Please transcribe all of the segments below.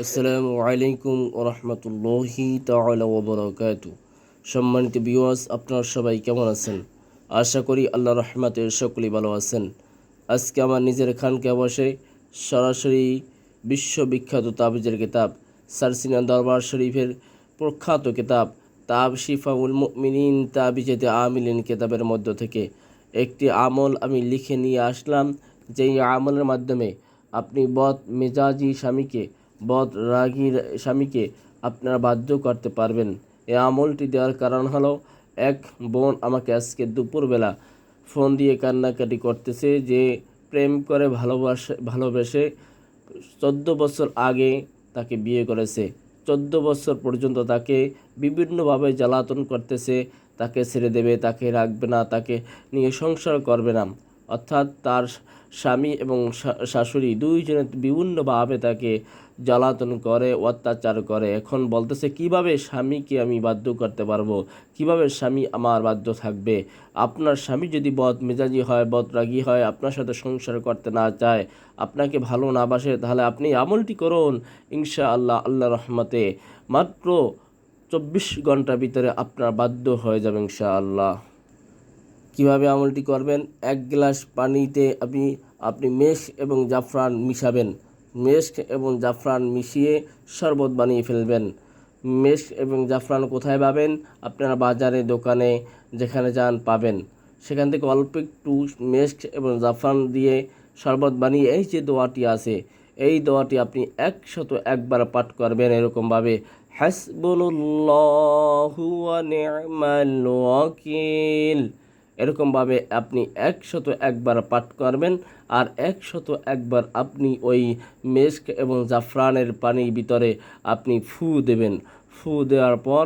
আসসালামু আলাইকুম ওরহমতুল্লাহি তাআলা ওয়া বারাকাতুহু। সম্মানিত ভিউয়ার্স, আপনারা সবাই কেমন আছেন? আশা করি আল্লাহর রহমতে সকলেই ভালো আছেন। আজকে আমার নিজের খানকে বসে সরাসরি বিশ্ববিখ্যাত তাবিজের কিতাব সারসিনা দরবার শরীফের প্রখ্যাত কিতাব তাব শিফাউল মুমিনিন তাবিজেতে আমিলিন কিতাবের মধ্য থেকে একটি আমল আমি লিখে নিয়ে আসলাম, যেই আমলের মাধ্যমে আপনি বদ মেজাজি স্বামীকে, বদ রাগী স্বামীকে আপনারা বাধ্য করতে পারবেন। এই আমলটি দেওয়ার কারণ হলো, এক বোন আমাকে আজকে দুপুরবেলা ফোন দিয়ে কান্নাকাটি করতেছে যে প্রেম করে ভালোবেসে 14 বছর আগে তাকে বিয়ে করেছে। 14 বছর পর্যন্ত তাকে বিভিন্নভাবে জ্বালাতন করতেছে, তাকে ছেড়ে দেবে, তাকে রাখবে না, তাকে নিয়ে সংসার করবে না। অর্থাৎ তার স্বামী এবং শাশুড়ি দুইজনে বিভিন্নভাবে তাকে জ্বালাতন করে, অত্যাচার করে। এখন বলতেছে কিভাবে স্বামীকে আমি বাধ্য করতে পারবো, কিভাবে স্বামী আমার বাধ্য থাকবে। আপনার স্বামী যদি বদ মেজাজি হয়, বদরাগী হয়, আপনার সাথে সংসার করতে না চায়, আপনাকে ভালো না বাসে, তাহলে আপনি আমলটি করুন। ইনশাআল্লাহ আল্লাহ রহমতে মাত্র 24 ঘন্টার ভিতরে আপনার বাধ্য হয়ে যাবে ইনশাআল্লাহ। কিভাবে আমলটি করবেন? 1 গ্লাস পানিতে আপনি মেস্ক এবং জাফরান মিশাবেন। মেস্ক এবং জাফরান মিশিয়ে শরবত বানিয়ে ফেলবেন। মেস্ক এবং জাফরান কোথায় পাবেন? আপনারা বাজারে, দোকানে, যেখানে যান পাবেন। সেখান থেকে অল্প একটু মেস্ক এবং জাফরান দিয়ে শরবত বানিয়ে এই যে দোয়াটি আছে, এই দোয়াটি আপনি 101 বার পাঠ করবেন এরকমভাবে, হাসবুনাল্লাহু ওয়া নি'মাল ওয়াকিল। এরকমভাবে আপনি 101 বার পাঠ করবেন। আর 101 বার আপনি ওই মেস্ক এবং জাফরানের পানির ভিতরে আপনি ফু দেবেন। ফু দেওয়ার পর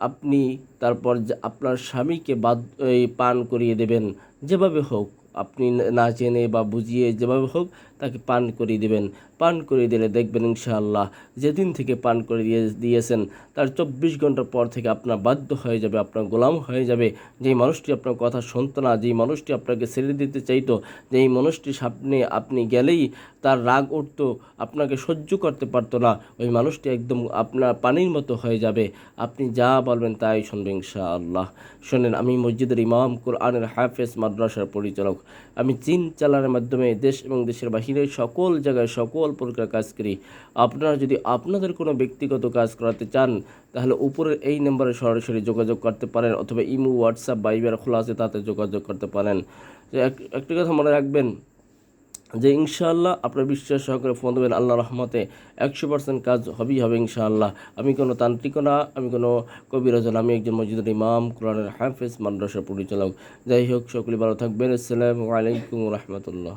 আপনি তারপর আপনার স্বামীকে পান করিয়ে দেবেন। যেভাবে হোক, আপনি না জেনে বা বুঝিয়ে যেভাবে হোক তাকে পান করিয়ে দেবেন। পান করিয়ে দিলে দেখবেন ইনশাআল্লাহ যেদিন থেকে পান করে দিয়েছেন তার 24 ঘন্টা পর থেকে আপনার বাধ্য হয়ে যাবে, আপনার গোলাম হয়ে যাবে। যেই মানুষটি আপনার কথা শুনতো না, যেই মানুষটি আপনাকে ছেড়ে দিতে চাইতো, যেই মানুষটির সামনে আপনি গেলেই তার রাগ উঠতো, আপনাকে সহ্য করতে পারতো না, ওই মানুষটি একদম আপনার পানির মতো হয়ে যাবে। আপনি যা বলবেন তাই শুনবেন ইনশাআল্লাহ। শোনেন, আমি মসজিদের ইমাম, কোরআনের হাফেজ, মাদ্রাসার পরিচালক। আমি চিন চালানোর মাধ্যমে দেশ এবং দেশের বাহিরে সকল জায়গায় সকল প্রকার কাজ করি। আপনারা যদি আপনাদের কোনো ব্যক্তিগত কাজ করাতে চান, তাহলে উপরের এই নম্বরে সরাসরি যোগাযোগ করতে পারেন, অথবা ইমো, হোয়াটসঅ্যাপ, ভাইবার খোলা আছে, তাতে যোগাযোগ করতে পারেন। একটা কথা মনে রাখবেন যে ইনশাআল্লাহ আপনার বিশ্বাস সহকারে ফোন দেবেন, আল্লাহ রহমতে 100% কাজ হবেই হবে ইনশাআল্লাহ। আমি কোনো তান্ত্রিক না, আমি কোনো কবিরাজ না, আমি একজন মসজিদের ইমাম, কোরআনের হাফেজ, মাদ্রাসার পরিচালক। যাই হোক, সকলে ভালো থাকবেন। আসসালামু আলাইকুম রহমতুল্লাহ।